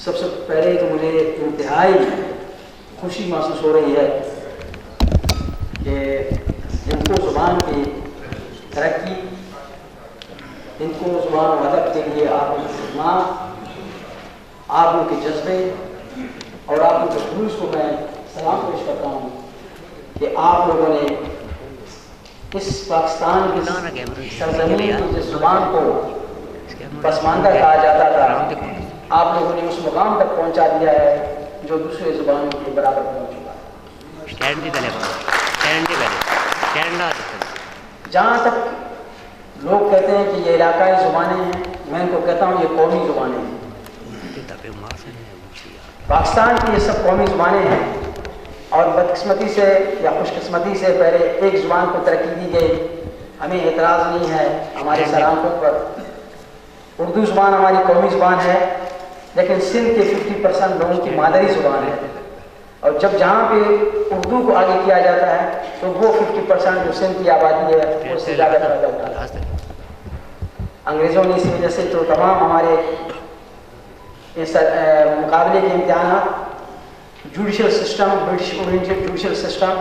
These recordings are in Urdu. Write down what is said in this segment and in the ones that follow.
سب سے پہلے تو مجھے انتہائی خوشی محسوس ہو رہی ہے کہ ان کو زبان کی ترقی، ان کو زبان و ادب کے لیے آپ ان کی خدمات، آپ ان کے جذبے اور آپ ان کے خلوص کو میں سلام پیش کرتا ہوں کہ آپ لوگوں نے اس پاکستان کی سرزمین کی جس زبان کو پسماندہ کہا جاتا تھا، آپ لوگوں نے اس مقام تک پہنچا دیا ہے جو دوسرے زبانوں کے برابر پہنچ چکا ہے۔ جہاں تک لوگ کہتے ہیں کہ یہ علاقائی زبانیں ہیں، میں ان کو کہتا ہوں یہ قومی زبانیں ہیں۔ پاکستان کی یہ سب قومی زبانیں ہیں، اور بدقسمتی سے یا خوش قسمتی سے پہلے ایک زبان کو ترقی دی گئی۔ ہمیں اعتراض نہیں ہے ہماری سرآنکھوں پر، اردو زبان ہماری قومی زبان ہے، لیکن سندھ کے 50% لوگوں کی مادری زبان ہے، اور جب جہاں پہ اردو کو آگے کیا جاتا ہے تو وہ 50% جو سندھ کی آبادی ہے اس سے زیادہ فائدہ اٹھاتا ہے۔ انگریزوں نے اس وجہ سے تو تمام ہمارے مقابلے کے امتحانات، judicial system, British judicial system,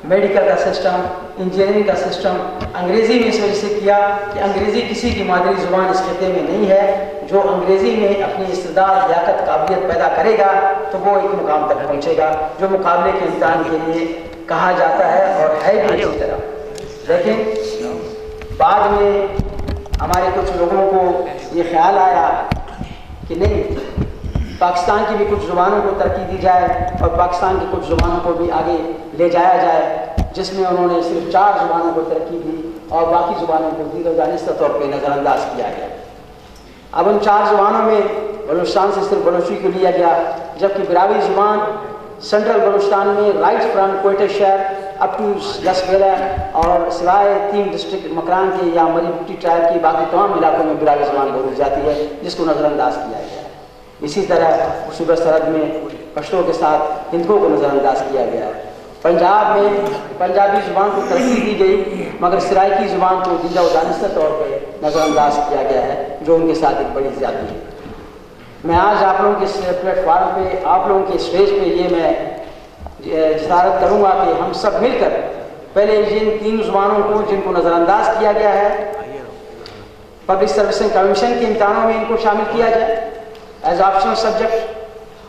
medical کا سسٹم، انجینئرنگ کا سسٹم انگریزی میں اس وجہ سے کیا کہ انگریزی کسی کی مادری زبان اس خطے میں نہیں ہے۔ جو انگریزی میں اپنی استعداد، لیاقت، قابلیت پیدا کرے گا تو وہ ایک مقام تک پہنچے گا جو مقابلے کے امتحان کے لیے کہا جاتا ہے اور ہے بھی اسی طرح۔ لیکن بعد میں ہمارے کچھ لوگوں کو یہ خیال آیا کہ نہیں، پاکستان کی بھی کچھ زبانوں کو ترقی دی جائے اور پاکستان کی کچھ زبانوں کو بھی آگے لے جایا جائے، جس میں انہوں نے صرف 4 زبانوں کو ترقی دی اور باقی زبانوں کو دید و دانستہ طور پہ نظر انداز کیا گیا۔ اب ان 4 زبانوں میں بلوچستان سے صرف بلوچی کو لیا گیا، جبکہ براوی زبان سینٹرل بلوچستان میں رائٹ فرام کوئٹہ شہر اپ ٹو لس ویلا اور سوائے 3 ڈسٹرکٹ مکران کے یا مری بھٹی ٹرائب کی باقی تمام علاقوں میں براوی زبان بولی جاتی ہے، جس کو نظر انداز کیا گیا۔ اسی طرح صوبہ سرحد میں پشتو کے ساتھ ہندکوں کو نظر انداز کیا گیا ہے۔ پنجاب میں پنجابی زبان کو ترقی دی گئی، مگر سرائکی زبان کو دیدہ و دانستہ طور پہ نظر انداز کیا گیا ہے، جو ان کے ساتھ ایک بڑی زیادتی ہے۔ میں آج آپ لوگوں کے پلیٹ فارم پہ، آپ لوگوں کے اسٹیج پہ یہ میں جسارت کروں گا کہ ہم سب مل کر پہلے جن 3 زبانوں کو جن کو نظر انداز کیا گیا ہے، پبلک سروسنگ کمیشن کے امتحانوں میں ان کو شامل کیا جائے ایز آپشنل سبجیکٹ،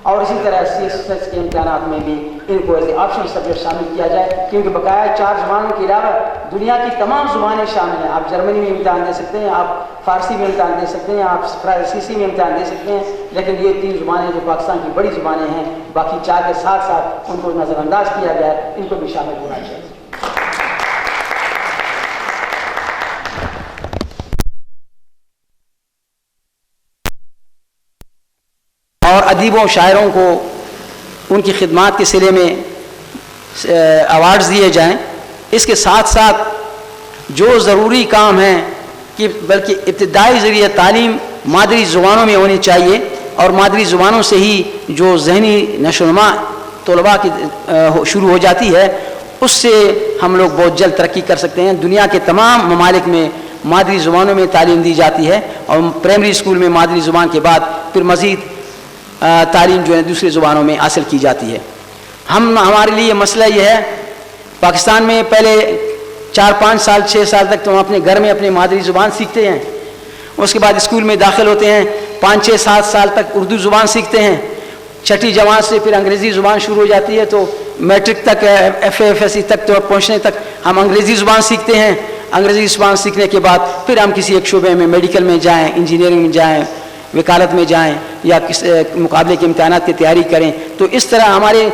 اور اسی طرح CSS کے امتحانات میں بھی ان کو ایز آپشنل سبجیکٹ شامل کیا جائے، کیونکہ بقایا 4 زبانوں کے علاوہ دنیا کی تمام زبانیں شامل ہیں۔ آپ جرمنی میں امتحان دے سکتے ہیں، آپ فارسی میں امتحان دے سکتے ہیں، آپ فرانسیسی میں امتحان دے سکتے ہیں، لیکن یہ 3 زبانیں جو پاکستان کی بڑی زبانیں ہیں، باقی 4 کے ساتھ ساتھ ان کو نظر انداز کیا گیا ہے، ان کو بھی شامل ہونا چاہیے۔ اور ادیبوں شاعروں کو ان کی خدمات کے صلے میں ایوارڈز دیے جائیں۔ اس کے ساتھ ساتھ جو ضروری کام ہیں کہ بلکہ ابتدائی ذریعہ تعلیم مادری زبانوں میں ہونی چاہیے، اور مادری زبانوں سے ہی جو ذہنی نشو و نما طلباء کی شروع ہو جاتی ہے، اس سے ہم لوگ بہت جلد ترقی کر سکتے ہیں۔ دنیا کے تمام ممالک میں مادری زبانوں میں تعلیم دی جاتی ہے، اور پرائمری اسکول میں مادری زبان کے بعد پھر مزید تعلیم جو ہے دوسری زبانوں میں حاصل کی جاتی ہے۔ ہمارے لیے مسئلہ یہ ہے، پاکستان میں پہلے 4-5 سال 6 سال تک تو ہم اپنے گھر میں اپنی مادری زبان سیکھتے ہیں، اس کے بعد اسکول میں داخل ہوتے ہیں، 5-6-7 سال تک اردو زبان سیکھتے ہیں، چھٹی جماعت سے پھر انگریزی زبان شروع ہو جاتی ہے، تو میٹرک تک FA/FSC تک تو پہنچنے تک ہم انگریزی زبان سیکھتے ہیں۔ انگریزی زبان سیکھنے کے بعد پھر ہم کسی ایک شعبے میں میڈیکل میں جائیں، انجینئرنگ میں جائیں، وکالت میں جائیں، یا کس مقابلے کے امتحانات کی تیاری کریں، تو اس طرح ہمارے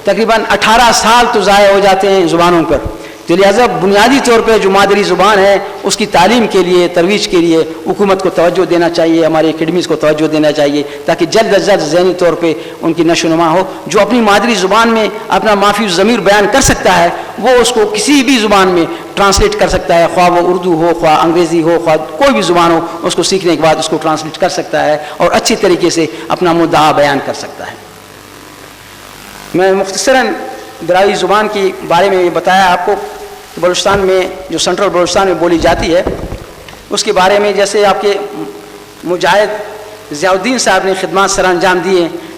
تقریباً 18 سال تو ضائع ہو جاتے ہیں زبانوں پر۔ تو لہٰذا بنیادی طور پہ جو مادری زبان ہے اس کی تعلیم کے لیے، ترویج کے لیے حکومت کو توجہ دینا چاہیے، ہمارے اکیڈمیز کو توجہ دینا چاہیے، تاکہ جلد از جلد ذہنی طور پہ ان کی نشو و نما ہو۔ جو اپنی مادری زبان میں اپنا مافی الضمیر بیان کر سکتا ہے، وہ اس کو کسی بھی زبان میں ٹرانسلیٹ کر سکتا ہے، خواہ وہ اردو ہو، خواہ انگریزی ہو، خواہ کوئی بھی زبان ہو، اس کو سیکھنے کے بعد اس کو ٹرانسلیٹ کر سکتا ہے اور اچھی طریقے سے اپنا مدعا بیان کر سکتا ہے۔ میں مختصراً براوی زبان کے بارے میں یہ بتایا آپ کو، بلوچستان میں جو سینٹرل بلوچستان میں بولی جاتی ہے، اس کے بارے میں جیسے آپ کے مجاہد ضیاء الدین صاحب نے خدمات سر انجام دیے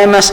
M.S.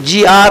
G.R.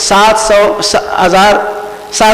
7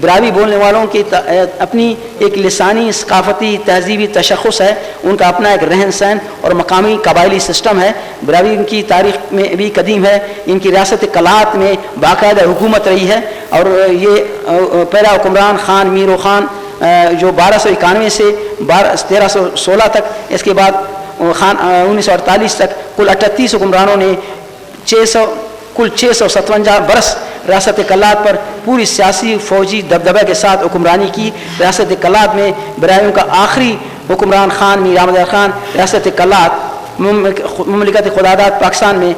براوی بولنے والوں کی اپنی ایک لسانی ثقافتی تہذیبی تشخص ہے، ان کا اپنا ایک رہن سہن اور مقامی قبائلی سسٹم ہے۔ براوی ان کی تاریخ میں بھی قدیم ہے، ان کی ریاست قلات میں باقاعدہ حکومت رہی ہے، اور یہ پہلا حکمران خان میرو خان جو 1291 سے 1316 تک، اس کے بعد خان 1948 تک کل 38 حکمرانوں نے کل 657 برس ریاست قلات پر پوری سیاسی فوجی دبدبے کے ساتھ حکمرانی کی۔ ریاست قلات میں براویوں کا آخری حکمران خان میر احمد خان ریاست قلات مملکت خداداد پاکستان میں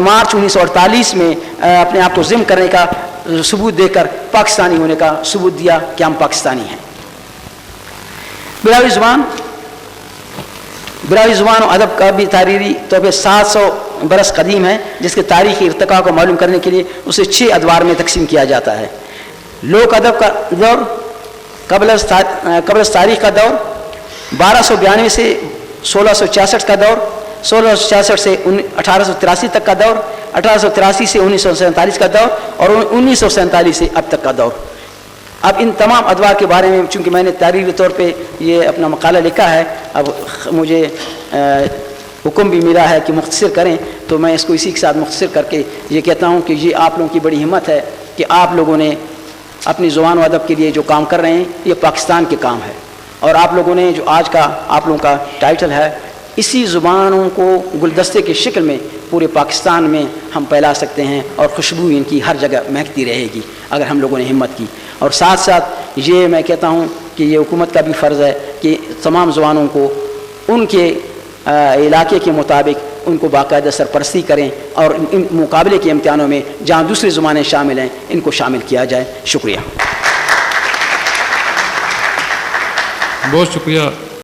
مارچ 1948 میں اپنے آپ کو ضم کرنے کا ثبوت دے کر پاکستانی ہونے کا ثبوت دیا کہ ہم پاکستانی ہیں۔ براوی زبان و ادب کا بھی تحریری طور پہ 700 برس قدیم ہے، جس کے تاریخی ارتقاء کو معلوم کرنے کے لیے اسے 6 ادوار میں تقسیم کیا جاتا ہے۔ لوک ادب کا دور، قبل از تاریخ کا دور، 1292 سے 1666 کا دور، 1666 سے 1883 تک کا دور، 1883 سے 1947 کا دور، اور 1947 سے اب تک کا دور۔ اب ان تمام ادوار کے بارے میں چونکہ میں نے تحریری طور پہ یہ اپنا مقالہ لکھا ہے، اب مجھے حکم بھی ملا ہے کہ مختصر کریں، تو میں اس کو اسی کے ساتھ مختصر کر کے یہ کہتا ہوں کہ یہ آپ لوگوں کی بڑی ہمت ہے کہ آپ لوگوں نے اپنی زبان و ادب کے لیے جو کام کر رہے ہیں یہ پاکستان کے کام ہے، اور آپ لوگوں نے جو آج کا آپ لوگوں کا ٹائٹل ہے، اسی زبانوں کو گلدستے کی شکل میں پورے پاکستان میں ہم پھیلا سکتے ہیں، اور خوشبو ان کی ہر جگہ مہکتی رہے گی اگر ہم لوگوں نے ہمت کی۔ اور ساتھ ساتھ یہ میں کہتا ہوں کہ یہ حکومت کا بھی فرض ہے کہ تمام زبانوں کو ان کے علاقے کے مطابق ان کو باقاعدہ سرپرستی کریں، اور ان مقابلے کے امتحانوں میں جہاں دوسری زبانیں شامل ہیں ان کو شامل کیا جائے۔ شکریہ، بہت شکریہ